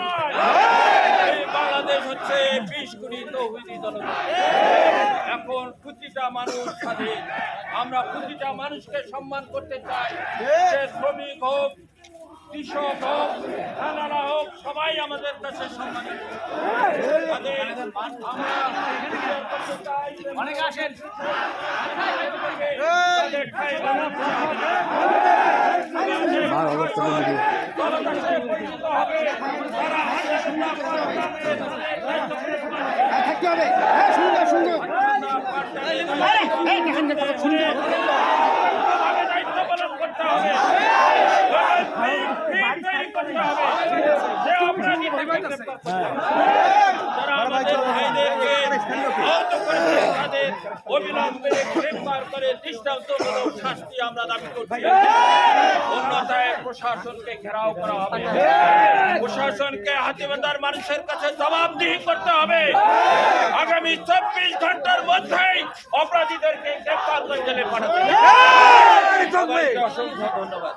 নয়। এই বাংলাদেশ হচ্ছে 20 কোটি তৌহিদি জনগণ। এখন প্রতিটা মানুষ স্বাধীন। আমরা প্রতিটা মানুষকে সম্মান করতে চাই। সে শ্রমিক হোক, কৃষক হোক, নানারা হোক, সবাই আমাদের কাছে সম্মানিত। অনেক আসেন থাকতে হবে। সুন্দর সুন্দর দায়িত্ব পালন করতে হবে। যারা আমাদের ভাইদেরকে আহত করেছে তাদের অবিলম্বে গ্রেফতার করে দৃষ্টান্তমূলক শাস্তি আমরা দাবি করছি। অন্যথায় প্রশাসনকে ঘেরাও করা হবে। প্রশাসনকে হাতিবান্ধার মানুষের কাছে জবাবদিহি করতে হবে। আগামী 24 ঘন্টার মধ্যেই অপরাধীদেরকে গ্রেফতার করে জেলে পাঠাতে হবে। অসংখ্য ধন্যবাদ।